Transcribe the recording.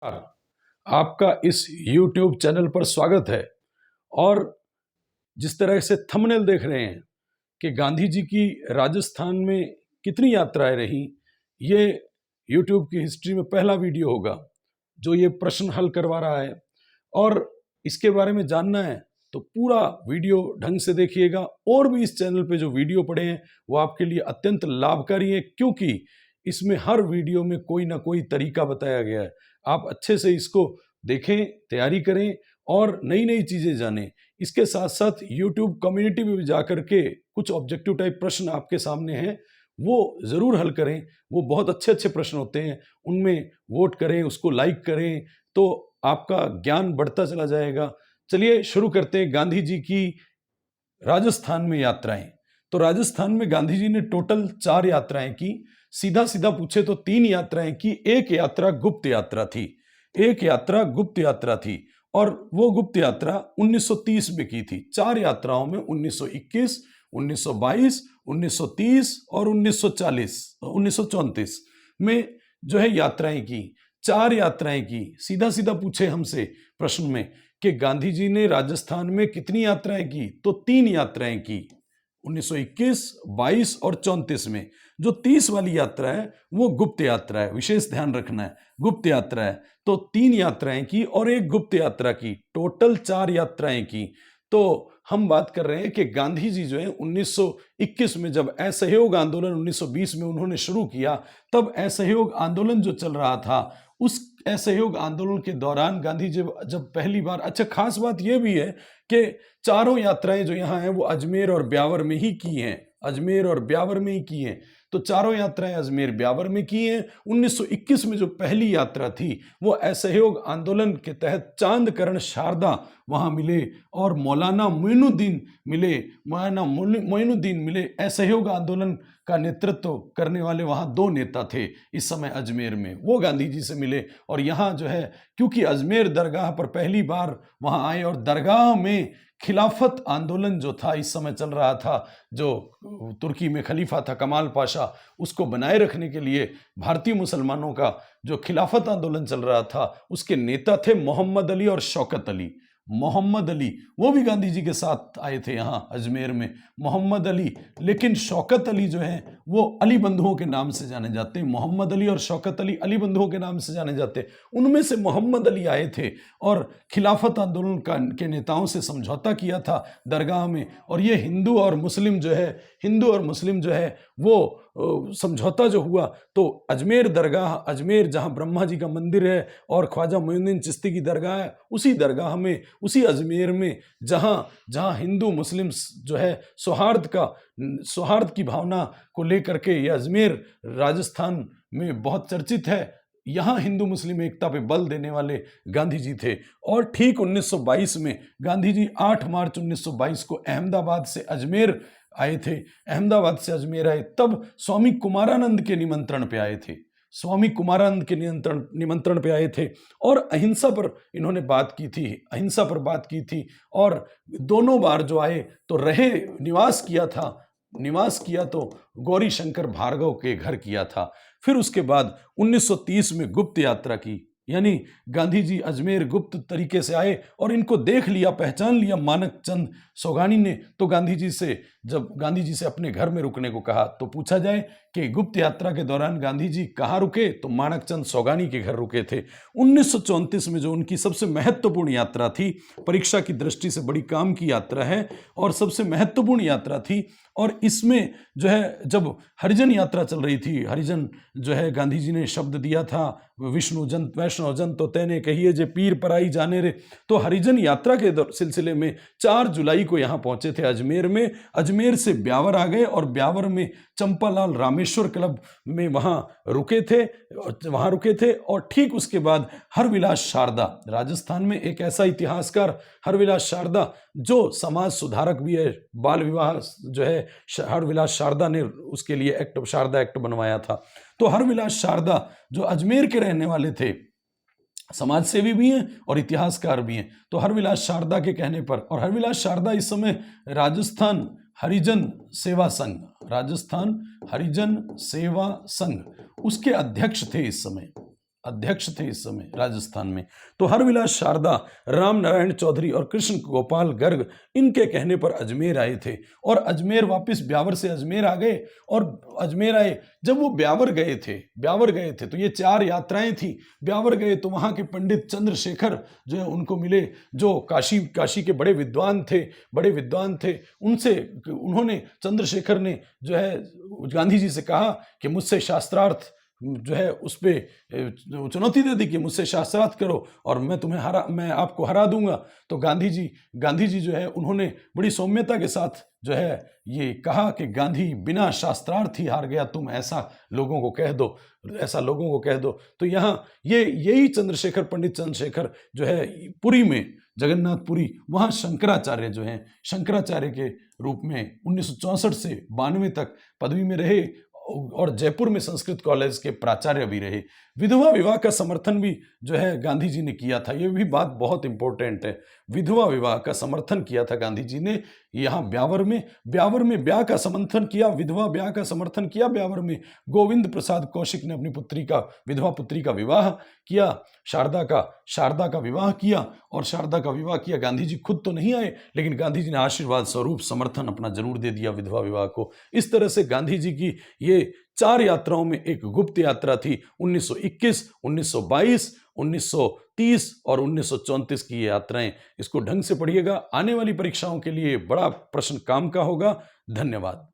आपका इस YouTube channel पर स्वागत है। और जिस तरह से थंबनेल देख रहे हैं कि गांधी जी की राजस्थान में कितनी यात्राएं रही, ये YouTube की हिस्ट्री में पहला वीडियो होगा जो ये प्रश्न हल करवा रहा है। और इसके बारे में जानना है तो पूरा वीडियो ढंग से देखिएगा। और भी इस चैनल पे जो वीडियो पड़े हैं वो आपके लिए अत्यंत लाभकारी है, क्योंकि इसमें हर वीडियो में कोई ना कोई तरीका बताया गया है। आप अच्छे से इसको देखें, तैयारी करें और नई नई चीजें जानें। इसके साथ साथ YouTube कम्युनिटी में भी जाकर के कुछ ऑब्जेक्टिव टाइप प्रश्न आपके सामने हैं, वो जरूर हल करें। वो बहुत अच्छे अच्छे प्रश्न होते हैं, उनमें वोट करें, उसको लाइक करें, तो आपका ज्ञान बढ़ता चला जाएगा। चलिए शुरू करते हैं गांधी जी की राजस्थान में यात्राएं। तो राजस्थान में गांधी जी ने टोटल 4 यात्राएं की। सीधा सीधा पूछे तो 3 यात्राएं की। एक यात्रा गुप्त यात्रा थी, एक यात्रा गुप्त यात्रा थी, और वो गुप्त यात्रा 1930 में की थी। 4 यात्राओं में 1921, 1922, 1930 और 1934 में जो है यात्राएं की। 4 यात्राएं की। सीधा सीधा पूछे हमसे प्रश्न में कि गांधी जी ने राजस्थान में कितनी यात्राएं की, तो 3 यात्राएं की, 1921, 22 और 34 में। जो 30 वाली यात्रा है वो गुप्त यात्रा है, विशेष ध्यान रखना है, गुप्त यात्रा है। तो 3 यात्राएं की और एक गुप्त यात्रा की, टोटल 4 यात्राएं की। तो हम बात कर रहे हैं कि गांधी जी जो है 1921 में जब असहयोग आंदोलन 1920 में उन्होंने शुरू किया, तब असहयोग आंदोलन जो चल रहा था, उस असहयोग आंदोलन के दौरान गांधी जी जब पहली बार, अच्छा खास बात यह भी है कि चारों यात्राएं जो यहाँ हैं वो अजमेर और ब्यावर में ही की हैं, अजमेर और ब्यावर में ही की हैं। तो चारों यात्राएं अजमेर ब्यावर में की हैं। 1921 में जो पहली यात्रा थी वो असहयोग आंदोलन के तहत चांदकरण शारदा वहां मिले और मौलाना मोइनुद्दीन मिले, मौलाना मोइनुद्दीन मिले। असहयोग आंदोलन का नेतृत्व करने वाले वहां 2 नेता थे इस समय अजमेर में, वो गांधी जी से मिले। और यहाँ जो है, क्योंकि अजमेर दरगाह पर पहली बार वहां आए और दरगाह में खिलाफत आंदोलन जो था इस समय चल रहा था, जो तुर्की में खलीफा था कमाल पाशा, उसको बनाए रखने के लिए भारतीय मुसलमानों का जो खिलाफत आंदोलन चल रहा था, उसके नेता थे मोहम्मद अली और शौकत अली। मोहम्मद अली वो भी गांधी जी के साथ आए थे यहाँ अजमेर में, मोहम्मद अली। लेकिन शौकत अली जो है वो अली बंधुओं के नाम से जाने जाते हैं। मोहम्मद अली और शौकत अली अली बंधुओं के नाम से जाने जाते हैं। उनमें से मोहम्मद अली आए थे और खिलाफत आंदोलन के नेताओं से समझौता किया था दरगाह में। और ये हिंदू और मुस्लिम जो है वो समझौता जो हुआ, तो अजमेर दरगाह, अजमेर जहाँ ब्रह्मा जी का मंदिर है और ख्वाजा मोइनुद्दीन चिश्ती की दरगाह है, उसी दरगाह में, उसी अजमेर में, जहाँ हिंदू मुस्लिम जो है सौहार्द की भावना को लेकर के ये अजमेर राजस्थान में बहुत चर्चित है। यहाँ हिंदू मुस्लिम एकता पे बल देने वाले गांधी जी थे। और ठीक 1922 में गांधी जी 8 मार्च 1922 को अहमदाबाद से अजमेर आए थे। अहमदाबाद से अजमेर आए तब स्वामी कुमारानंद के निमंत्रण पे आए थे, स्वामी कुमारानंद के निमंत्रण पे आए थे। और अहिंसा पर इन्होंने बात की थी, अहिंसा पर बात की थी। और दोनों बार जो आए तो रहे, निवास किया तो गौरी शंकर भार्गव के घर किया था। फिर उसके बाद 1930 में गुप्त यात्रा की, यानी गांधी जी अजमेर गुप्त तरीके से आए और इनको देख लिया, पहचान लिया मानक चंद सौगानी ने। तो जब गांधी जी से अपने घर में रुकने को कहा, तो पूछा जाए कि गुप्त यात्रा के दौरान गांधी जी कहाँ रुके, तो मानक चंद सौगानी के घर रुके थे। 1934 में जो उनकी सबसे महत्वपूर्ण यात्रा थी, परीक्षा की दृष्टि से बड़ी काम की यात्रा है और सबसे महत्वपूर्ण यात्रा थी। और इसमें जो है जब हरिजन यात्रा चल रही थी, हरिजन जो है गांधी जी ने शब्द दिया था, वैष्णव जन तो तैने कहिए जे पीर पराई जाने रे। तो हरिजन यात्रा के सिलसिले में 4 जुलाई को यहाँ पहुंचे थे अजमेर में। अजमेर से ब्यावर आ गए और ब्यावर में चंपालाल रामेश्वर क्लब में वहाँ रुके थे। और ठीक उसके बाद हरविलास शारदा, राजस्थान में एक ऐसा इतिहासकार हरविलास शारदा जो समाज सुधारक भी है, बाल विवाह जो है हरविलास शारदा ने उसके लिए शारदा एक्ट बनवाया था। तो हरविलास शारदा जो अजमेर के रहने वाले थे, समाज सेवी भी हैं और इतिहासकार भी हैं। तो हरविलास शारदा के कहने पर, और हरविलास शारदा इस समय राजस्थान हरिजन सेवा संघ उसके अध्यक्ष थे इस समय। अध्यक्ष थे इस समय राजस्थान में। तो हरविलास शारदा, राम नारायण चौधरी और कृष्ण गोपाल गर्ग इनके कहने पर अजमेर आए थे और अजमेर वापस ब्यावर से अजमेर आ गए और अजमेर आए। जब वो ब्यावर गए थे तो ये 4 यात्राएं थी। ब्यावर गए तो वहाँ के पंडित चंद्रशेखर जो है उनको मिले, जो काशी के बड़े विद्वान थे। उनसे उन्होंने, चंद्रशेखर ने जो है गांधी जी से कहा कि मुझसे शास्त्रार्थ जो है उस पे चुनौती दे दी कि मुझसे शास्त्रार्थ करो और मैं आपको हरा दूंगा। तो गांधी जी जो है उन्होंने बड़ी सौम्यता के साथ जो है ये कहा कि गांधी, बिना शास्त्रार्थ ही हार गया, तुम ऐसा लोगों को कह दो। तो यहाँ यही पंडित चंद्रशेखर जो है पुरी में, जगन्नाथपुरी, वहाँ शंकराचार्य के रूप में 1964 से 92 तक पदवी में रहे और जयपुर में संस्कृत कॉलेज के प्राचार्य भी रहे। विधवा विवाह का समर्थन भी जो है गांधी जी ने किया था, ये भी बात बहुत इंपॉर्टेंट है। विधवा विवाह का समर्थन किया था गांधी जी ने यहाँ ब्यावर में ब्याह का समर्थन किया, विधवा ब्याह का समर्थन किया ब्यावर में। गोविंद प्रसाद कौशिक ने अपनी विधवा पुत्री का विवाह किया, शारदा का विवाह किया और शारदा का विवाह किया। गांधी जी खुद तो नहीं आए, लेकिन गांधी जी ने आशीर्वाद स्वरूप समर्थन अपना जरूर दे दिया विधवा विवाह को। इस तरह से गांधी जी की ये 4 यात्राओं में एक गुप्त यात्रा थी। 1921, 1922, 1930 और 1934 की ये यात्राएं। इसको ढंग से पढ़िएगा, आने वाली परीक्षाओं के लिए बड़ा प्रश्न काम का होगा। धन्यवाद।